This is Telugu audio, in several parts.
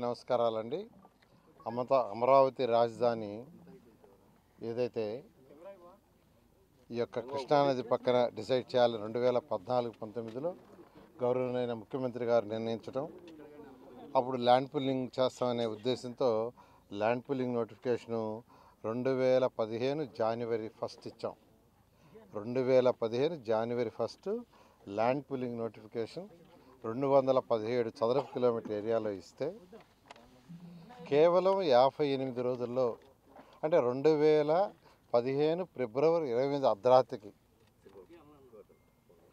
నమస్కారాలండి. అమరావతి రాజధాని ఏదైతే ఈ యొక్క కృష్ణానది పక్కన డిసైడ్ చేయాలి 2014-19లో గౌరవనీయ ముఖ్యమంత్రి గారు నిర్ణయించడం, అప్పుడు ల్యాండ్ పుల్లింగ్ చేస్తామనే ఉద్దేశంతో ల్యాండ్ పుల్లింగ్ నోటిఫికేషను 2015 జనవరి 1 ఇచ్చాం. 2015 జనవరి 1 ల్యాండ్ పుల్లింగ్ నోటిఫికేషన్ 217 చదరపు కిలోమీటర్ ఏరియాలో ఇస్తే కేవలం 58 రోజుల్లో, అంటే 2015 ఫిబ్రవరి 28 అర్ధరాత్రికి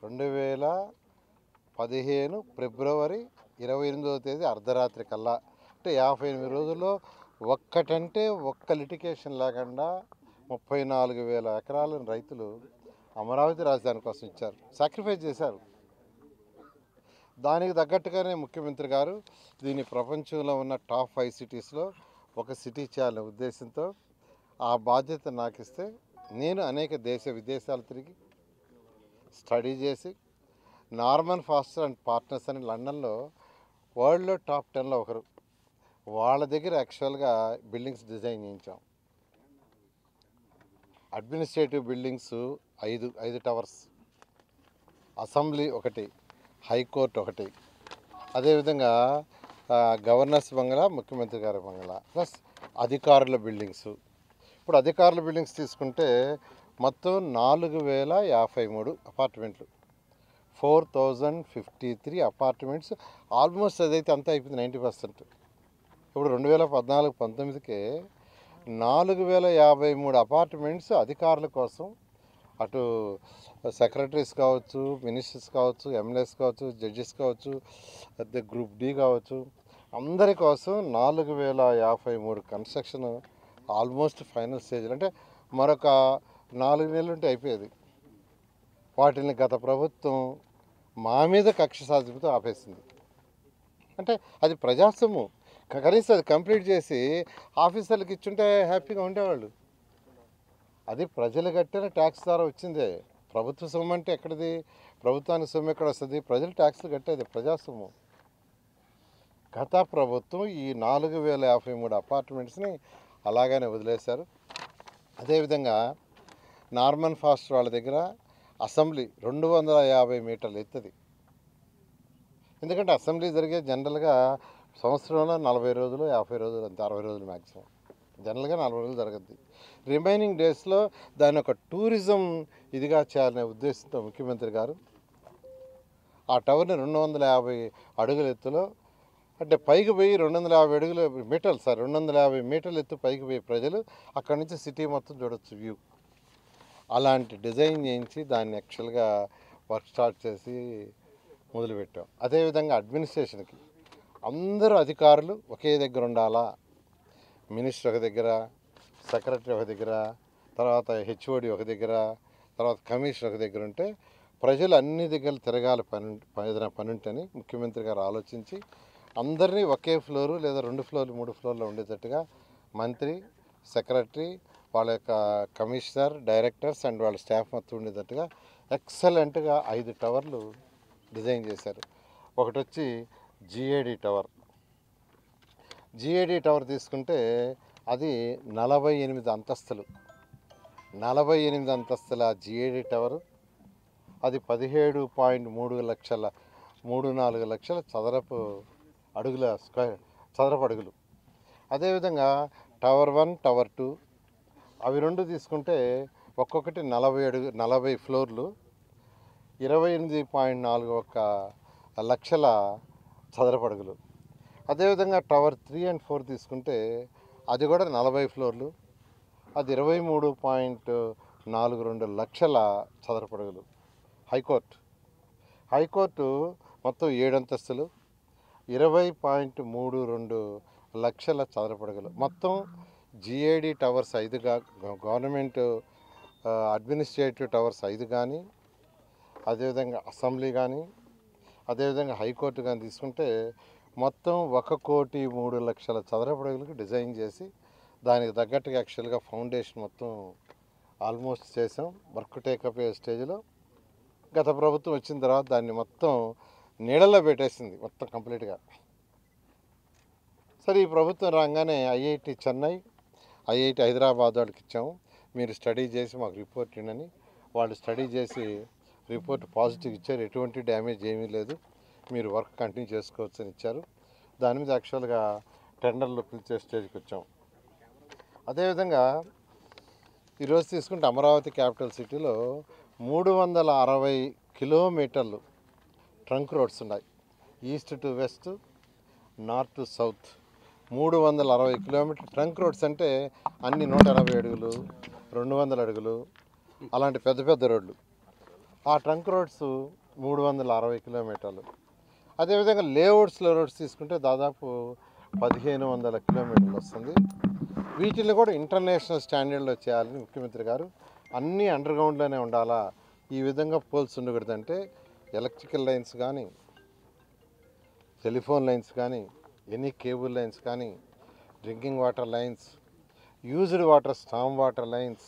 2015 ఫిబ్రవరి 28వ తేదీ అర్ధరాత్రి కల్లా, అంటే 58 రోజుల్లో ఒక్క లిటికేషన్ లేకుండా 34,000 ఎకరాలను రైతులు అమరావతి రాజధాని కోసం ఇచ్చారు, సాక్రిఫైస్ చేశారు. దానికి తగ్గట్టుగానే ముఖ్యమంత్రి గారు దీన్ని ప్రపంచంలో ఉన్న టాప్ 5 సిటీస్లో ఒక సిటీ చేయాలనే ఉద్దేశంతో ఆ బాధ్యత నాకు ఇస్తే, నేను అనేక విదేశాలు తిరిగి స్టడీ చేసి నార్మన్ ఫాస్టర్ అండ్ పార్ట్నర్స్ అని లండన్లో వరల్డ్లో టాప్ 10లో ఒకరు, వాళ్ళ దగ్గర యాక్చువల్గా బిల్డింగ్స్ డిజైన్ చేయించాం. అడ్మినిస్ట్రేటివ్ బిల్డింగ్స్ 5 టవర్స్, అసెంబ్లీ ఒకటి, హైకోర్టు ఒకటి, అదేవిధంగా గవర్నర్స్ బంగ్లా, ముఖ్యమంత్రి గారి బంగ్లా, ప్లస్ అధికారుల బిల్డింగ్స్. ఇప్పుడు అధికారుల బిల్డింగ్స్ తీసుకుంటే మొత్తం 4,053 అపార్ట్మెంట్లు, 4,053 అపార్ట్మెంట్స్. ఆల్మోస్ట్ అదైతే అంతా అయిపోయింది, 90%. ఇప్పుడు 2014-19కే 4,053 అపార్ట్మెంట్స్ అధికారుల కోసం, అటు సెక్రటరీస్ కావచ్చు, మినిస్టర్స్ కావచ్చు, ఎమ్మెల్యేస్ కావచ్చు, జడ్జెస్ కావచ్చు, అదే గ్రూప్ డి కావచ్చు, అందరి కోసం 4,053 కన్స్ట్రక్షన్ ఆల్మోస్ట్ ఫైనల్ స్టేజ్లో. అంటే మరొక 4 నెలలు ఉంటే అయిపోయేది. వాటిని గత ప్రభుత్వం మా మీద కక్ష సాధింపుతో ఆపేసింది. అంటే అది ప్రజాస్వామ్యం, కనీసం అది కంప్లీట్ చేసి ఆఫీసర్లకు ఇచ్చుంటే హ్యాపీగా ఉండేవాళ్ళు. అది ప్రజలు కట్టిన ట్యాక్స్ ద్వారా వచ్చిందే. ప్రభుత్వ సొమ్ము అంటే ఎక్కడిది? ప్రభుత్వానికి సొమ్ము ఎక్కడ వస్తుంది? ప్రజలు ట్యాక్స్లు కట్టేది, ప్రజాసొమ్ము. గత ప్రభుత్వం ఈ 4,053 అపార్ట్మెంట్స్ని అలాగనే వదిలేశారు. అదేవిధంగా నార్మన్ ఫాస్టర్ వాళ్ళ దగ్గర అసెంబ్లీ 250 మీటర్లు ఎత్తుది. ఎందుకంటే అసెంబ్లీ జరిగే జనరల్గా సంవత్సరంలో 40 రోజులు, 50 రోజులు, అంతే, 60 రోజులు మ్యాక్సిమం. జనరల్గా 40 రోజులు జరగద్ది. రిమైనింగ్ డేస్లో దాని ఒక టూరిజం ఇదిగా చేయాలనే ఉద్దేశంతో ముఖ్యమంత్రి గారు ఆ టవర్ని 250 అడుగుల ఎత్తులో, అంటే పైకి పోయి 250 మీటర్లు ఎత్తు పైకి పోయి ప్రజలు అక్కడి నుంచి సిటీ మొత్తం చూడొచ్చు, వ్యూ. అలాంటి డిజైన్ చేయించి దాన్ని యాక్చువల్గా వర్క్ స్టార్ట్ చేసి మొదలుపెట్టాం. అదేవిధంగా అడ్మినిస్ట్రేషన్కి అందరూ అధికారులు ఒకే దగ్గర ఉండాలా. మినిస్టర్ ఒక దగ్గర, సెక్రటరీ ఒక దగ్గర, తర్వాత హెచ్ఓడి ఒక దగ్గర, తర్వాత కమిషనర్ ఒక దగ్గర ఉంటే ప్రజలు అన్ని దగ్గర తిరగాలి. ఏదైనా పని ఉంటని ముఖ్యమంత్రి గారు ఆలోచించి అందరినీ ఒకే ఫ్లోరు లేదా 2 ఫ్లోర్లు 3 ఫ్లోర్లో ఉండేటట్టుగా మంత్రి, సెక్రటరీ, వాళ్ళ యొక్క కమిషనర్, డైరెక్టర్స్ అండ్ వాళ్ళ స్టాఫ్ మొత్తం ఉండేటట్టుగా ఎక్సలెంట్గా 5 టవర్లు డిజైన్ చేశారు. ఒకటి వచ్చి జిఏడి టవర్. జిఏడి టవర్ తీసుకుంటే అది 48 అంతస్తులు. 48 అంతస్తుల జిఏడి టవర్. అది 17.34 లక్షల చదరపు అడుగులు. అదేవిధంగా టవర్ 1, టవర్ 2 అవి 2 తీసుకుంటే ఒక్కొక్కటి 40 ఫ్లోర్లు, 28.41 లక్షల చదరపు అడుగులు. అదేవిధంగా టవర్ 3 అండ్ 4 తీసుకుంటే అది కూడా 40 ఫ్లోర్లు, అది 23.42 లక్షల చదరపు అడుగులు. హైకోర్టు మొత్తం 7 అంతస్తులు, 20.32 లక్షల చదరపు అడుగులు. మొత్తం జిఏడి టవర్స్ 5గా, గవర్నమెంట్ అడ్మినిస్ట్రేటివ్ టవర్స్ 5 కానీ, అదేవిధంగా అసెంబ్లీ కానీ, అదేవిధంగా హైకోర్టు కానీ తీసుకుంటే మొత్తం 1,03,00,000 చదరపు అడుగులకు డిజైన్ చేసి దానికి తగ్గట్టుగా యాక్చువల్గా ఫౌండేషన్ మొత్తం ఆల్మోస్ట్ చేసాం. వర్క్ టేకప్ అయ్యే స్టేజ్లో గత ప్రభుత్వం వచ్చిన తర్వాత దాన్ని మొత్తం నీళ్ళల్లో పెట్టేసింది మొత్తం కంప్లీట్గా. సరే ఈ ప్రభుత్వం రాగానే ఐఐటి చెన్నై, ఐఐటి హైదరాబాద్ వాళ్ళకి ఇచ్చాము, మీరు స్టడీ చేసి మాకు రిపోర్ట్ ఇవ్వండి. వాళ్ళు స్టడీ చేసి రిపోర్ట్ పాజిటివ్ ఇచ్చారు, ఎటువంటి డ్యామేజ్ ఏమీ లేదు, మీరు వర్క్ కంటిన్యూ చేసుకోవచ్చు అని ఇచ్చారు. దాని మీద యాక్చువల్గా టెండర్లు పిలిచే స్టేజ్కి వచ్చాం. అదేవిధంగా ఈరోజు తీసుకుంటే అమరావతి క్యాపిటల్ సిటీలో 360 కిలోమీటర్లు ట్రంక్ రోడ్స్ ఉన్నాయి. East to west, north to south 360 kilometre trunk roads అంటే అన్ని 180 అడుగులు, 200 అడుగులు అలాంటి పెద్ద పెద్ద రోడ్లు. ఆ ట్రంక్ రోడ్స్ 360 కిలోమీటర్లు. అదేవిధంగా లేఅవుట్స్లో రోడ్స్ తీసుకుంటే దాదాపు 1500 కిలోమీటర్లు వస్తుంది. వీటిని కూడా ఇంటర్నేషనల్ స్టాండర్డ్లో చేయాలని ముఖ్యమంత్రి గారు అన్నీ అండర్గ్రౌండ్లోనే ఉండాలా, ఈ విధంగా పోల్స్ ఉండకూడదంటే ఎలక్ట్రికల్ లైన్స్ కానీ, టెలిఫోన్ లైన్స్ కానీ, ఎనీ కేబుల్ లైన్స్ కానీ, drinking water lines, used water, storm water lines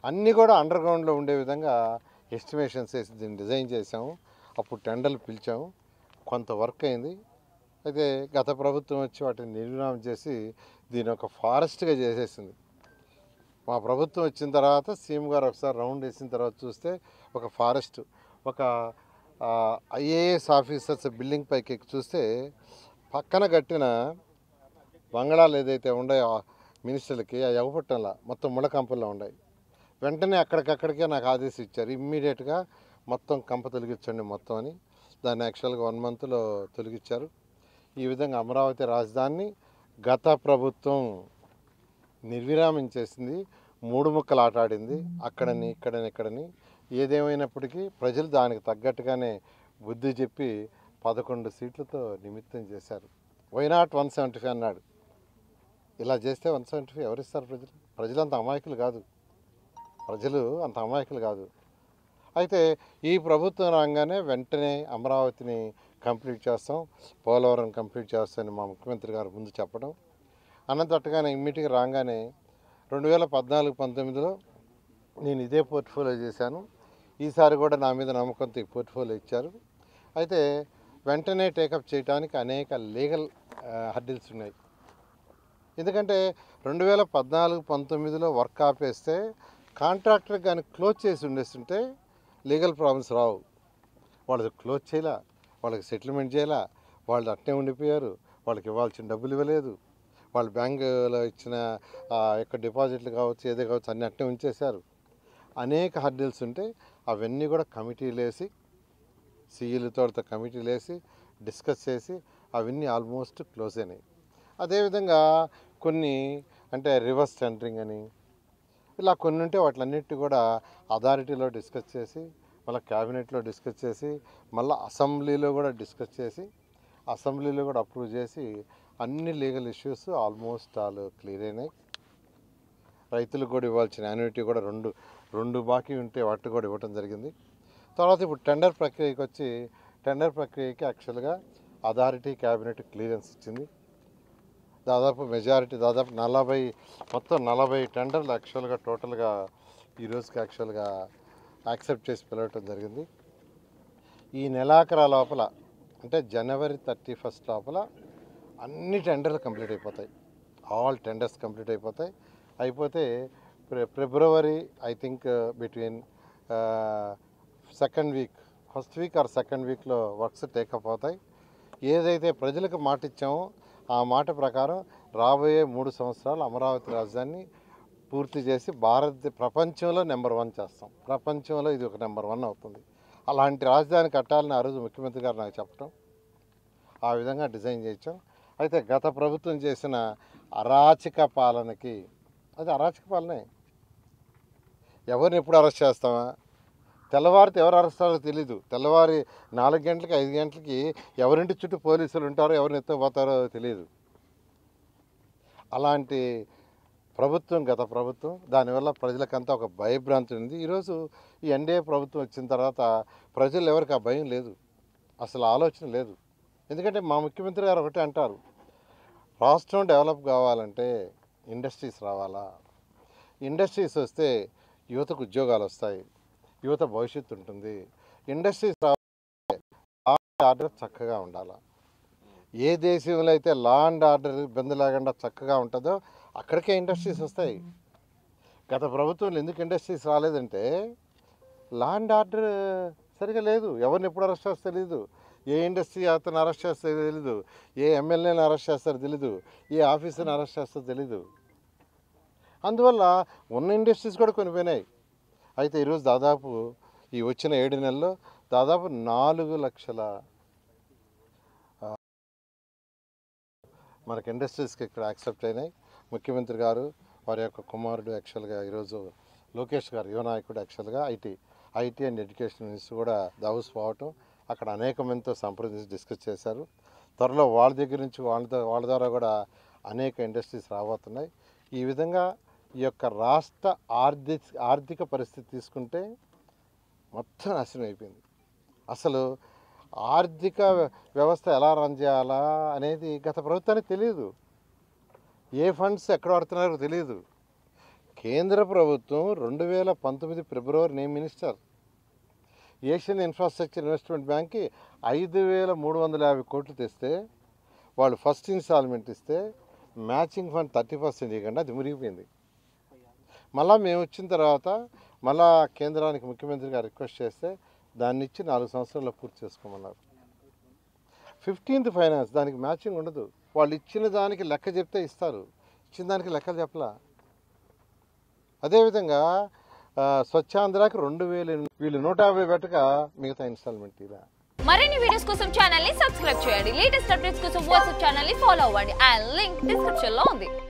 అన్నీ కూడా అండర్గ్రౌండ్లో ఉండే విధంగా ఎస్టిమేషన్స్ వేసి దీన్ని డిజైన్ చేసాము. అప్పుడు టెండర్లు పిలిచాము, కొంత వర్క్ అయింది. అయితే గత ప్రభుత్వం వచ్చి వాటిని నిర్విరామం చేసి దీని ఒక ఫారెస్ట్గా చేసేసింది. మా ప్రభుత్వం వచ్చిన తర్వాత సీఎం గారు ఒకసారి రౌండ్ వేసిన తర్వాత చూస్తే ఒక ఫారెస్ట్, ఒక ఐఏఎస్ ఆఫీసర్స్ బిల్డింగ్ పైకి ఎక్కి చూస్తే పక్కన కట్టిన బంగళాలు ఏదైతే ఉన్నాయో మినిస్టర్లకి ఆ ఎగపట్టంలా మొత్తం ముళ్ళకంపల్లో ఉన్నాయి. వెంటనే అక్కడికక్కడికే నాకు ఆదేశం ఇచ్చారు, ఇమ్మీడియట్గా మొత్తం కంప తొలగించండి మొత్తం అని. దాన్ని యాక్చువల్గా 1 మంత్లో తొలగించారు. ఈ విధంగా అమరావతి రాజధానిని గత ప్రభుత్వం నిర్విరామించేసింది, 3 ముక్కలు ఆటాడింది, అక్కడని ఇక్కడని. ఏదేమైనప్పటికీ ప్రజలు దానికి తగ్గట్టుగానే బుద్ధి చెప్పి 11 సీట్లతో నిమిత్తం చేశారు. వైనాట్ 175 అన్నాడు. ఇలా చేస్తే 175 ఎవరిస్తారు? ప్రజలంత అమాయకులు కాదు, అంత అమాయకులు కాదు. అయితే ఈ ప్రభుత్వం రాగానే వెంటనే అమరావతిని కంప్లీట్ చేస్తాం, పోలవరం కంప్లీట్ చేస్తామని మా ముఖ్యమంత్రి గారు ముందు చెప్పడం, అన్నతట్టుగానే ఇమ్మీడియట్గా రాగానే 2014-19లో నేను ఇదే పోర్ట్ఫోలియో చేశాను. ఈసారి కూడా నా మీద నమ్మకంతో ఈ పోర్ట్ఫోలియో ఇచ్చారు. అయితే వెంటనే టేకప్ చేయడానికి అనేక లీగల్ హర్డిల్స్ ఉన్నాయి. ఎందుకంటే 2014-19లో వర్క్ ఆపేస్తే కాంట్రాక్టర్ కానీ క్లోజ్ చేసి ఉండేస్తుంటే లీగల్ ప్రాబ్లమ్స్ రావు. వాళ్ళకి క్లోజ్ చేయలే, వాళ్ళకి సెటిల్మెంట్ చేయాల, వాళ్ళు అట్టే ఉండిపోయారు, వాళ్ళకి ఇవ్వాల్సిన డబ్బులు ఇవ్వలేదు, వాళ్ళు బ్యాంకులో ఇచ్చిన యొక్క డిపాజిట్లు కావచ్చు, ఏదే కావచ్చు అన్నీ అట్టే ఉంచేశారు. అనేక హర్డిల్స్ ఉంటే అవన్నీ కూడా కమిటీలు వేసి, సీఈలతో కమిటీలు వేసి డిస్కస్ చేసి అవన్నీ ఆల్మోస్ట్ క్లోజ్ అయినాయి. అదేవిధంగా కొన్ని అంటే రివర్స్ టెండరింగ్ అని ఇలా కొన్ని ఉంటే వాటిలన్నిటి కూడా అథారిటీలో డిస్కస్ చేసి, మళ్ళీ క్యాబినెట్లో డిస్కస్ చేసి, మళ్ళీ అసెంబ్లీలో కూడా డిస్కస్ చేసి, అసెంబ్లీలో కూడా అప్రూవ్ చేసి అన్ని legal issues almost all clear అయినాయి. రైతులకు కూడా ఇవ్వాల్సిన యాన్యుటీ కూడా రెండు బాకీ ఉంటే వాటిని కూడా ఇవ్వడం జరిగింది. తర్వాత ఇప్పుడు టెండర్ ప్రక్రియకి వచ్చి టెండర్ ప్రక్రియకి యాక్చువల్గా అథారిటీ క్యాబినెట్ క్లియరెన్స్ ఇచ్చింది. దాదాపు మెజారిటీ దాదాపు 40 టెండర్లు యాక్చువల్గా టోటల్గా ఈరోజుకి యాక్చువల్గా యాక్సెప్ట్ చేసి పిలవటం జరిగింది. ఈ నెలాఖరు లోపల అంటే జనవరి 31 లోపల అన్ని టెండర్లు కంప్లీట్ అయిపోతాయి, ఆల్ టెండర్స్ కంప్లీట్ అయిపోతాయి. అయిపోతే February I think between first week or second వీక్లో వర్క్స్ టేకప్ అవుతాయి. ఏదైతే ప్రజలకు మాట ఇచ్చామో ఆ మాట ప్రకారం రాబోయే 3 సంవత్సరాలు అమరావతి రాజధానిని పూర్తి చేసి ప్రపంచంలో నెంబర్ 1 చేస్తాం. ప్రపంచంలో ఇది ఒక నెంబర్ 1 అవుతుంది. అలాంటి రాజధాని కట్టాలని ఆ రోజు ముఖ్యమంత్రి గారు నాకు చెప్పడం, ఆ విధంగా డిజైన్ చేయించాం. అయితే గత ప్రభుత్వం చేసిన అరాచక పాలనకి, అది అరాచక పాలనే, ఎవరిని ఎప్పుడు అరెస్ట్ చేస్తామా, తెల్లవారితే ఎవరు అరెస్ట్ అవ్వాలో తెలీదు, తెల్లవారి 4 గంటలకి 5 గంటలకి ఎవరింటి చుట్టూ పోలీసులు ఉంటారో ఎవరిని ఎత్తుకుపోతారో తెలియదు. అలాంటి ప్రభుత్వం గత ప్రభుత్వం. దానివల్ల ప్రజలకంతా ఒక భయభ్రాంతి ఉంది. ఈరోజు ఈ ఎన్డీఏ ప్రభుత్వం వచ్చిన తర్వాత ప్రజలు ఎవరికి ఆ భయం లేదు, అసలు ఆలోచన లేదు. ఎందుకంటే మా ముఖ్యమంత్రి గారు ఒకటే అంటారు, రాష్ట్రం డెవలప్ కావాలంటే ఇండస్ట్రీస్ రావాలా, ఇండస్ట్రీస్ వస్తే యువతకు ఉద్యోగాలు వస్తాయి, యువత భవిష్యత్తు ఉంటుంది, ఇండస్ట్రీస్ రావాలంటే ఆర్డర్ చక్కగా ఉండాలా. ఏ దేశంలో అయితే లా అండ్ ఆర్డర్ ఇబ్బంది లేకుండా చక్కగా ఉంటుందో అక్కడికే ఇండస్ట్రీస్ వస్తాయి. గత ప్రభుత్వంలో ఎందుకు ఇండస్ట్రీస్ రాలేదంటే లా అండ్ ఆర్డర్ సరిగా లేదు. ఎవరిని ఎప్పుడు అరెస్ట్ చేస్తారో తెలీదు, ఏ ఇండస్ట్రీ అతను అరెస్ట్ చేస్తారో తెలీదు, ఏ ఎమ్మెల్యేని అరెస్ట్ చేస్తారో తెలీదు, ఏ ఆఫీసర్ని అరెస్ట్ చేస్తారో తెలీదు. అందువల్ల ఉన్న ఇండస్ట్రీస్ కూడా కొనిపోయినాయి. అయితే ఈరోజు దాదాపు ఈ వచ్చిన 7 నెలల్లో దాదాపు 4 లక్షల మనకి ఇండస్ట్రీస్కి ఇక్కడ యాక్సెప్ట్ అయినాయి. ముఖ్యమంత్రి గారు వారి యొక్క కుమారుడు యాక్చువల్గా ఈరోజు లోకేష్ గారు యువ నాయకుడు యాక్చువల్గా ఐటీ అండ్ ఎడ్యుకేషన్ మినిస్టర్ కూడా దావోస్ పోవటం, అక్కడ అనేక మందితో సంప్రదించి డిస్కస్ చేశారు. త్వరలో వాళ్ళ దగ్గర నుంచి వాళ్ళ ద్వారా కూడా అనేక ఇండస్ట్రీస్ రాబోతున్నాయి. ఈ విధంగా ఈ యొక్క రాష్ట్ర ఆర్థిక పరిస్థితి తీసుకుంటే మొత్తం నాశనం అయిపోయింది. అసలు ఆర్థిక వ్యవస్థ ఎలా రన్ చేయాలా అనేది గత ప్రభుత్వానికి తెలియదు. ఏ ఫండ్స్ ఎక్కడ వాడుతున్నారో తెలియదు. కేంద్ర ప్రభుత్వం 2019 ఫిబ్రవరి నేను మినిస్టర్ ఏషియన్ ఇన్ఫ్రాస్ట్రక్చర్ ఇన్వెస్ట్మెంట్ బ్యాంక్కి 5,350 కోట్లు తెస్తే వాళ్ళు ఫస్ట్ ఇన్స్టాల్మెంట్ ఇస్తే మ్యాచింగ్ ఫండ్ 30% ఇవ్వకుండా అది మురిగిపోయింది. మళ్ళీ మేము వచ్చిన తర్వాత మళ్ళా కేంద్రానికి ముఖ్యమంత్రి గారు రిక్వెస్ట్ చేస్తే దాన్ని ఇచ్చి 4 సంవత్సరాల్లో పూర్తి చేసుకోమన్నారు. 15th ఫైనాన్స్ దానికి మ్యాచింగ్ ఉండదు. వాళ్ళు ఇచ్చిన దానికి లెక్క చెప్తే ఇస్తారు, ఇచ్చిన దానికి లెక్కలు చెప్పలా. అదేవిధంగా స్వచ్ఛాంధ్రాకి 2,000 వీళ్ళు 150 పెట్టక మిగతా ఇన్స్టాల్మెంట్ ఇలా. మరిన్ని వీడియోస్ కోసం ఛానల్ ని సబ్స్క్రైబ్ చేయండి. లేటెస్ట్ అప్డేట్స్ కోసం వాట్సాప్ ఛానల్ ని ఫాలో అవ్వండి. ఆ లింక్ డిస్క్రిప్షన్ లో ఉంది.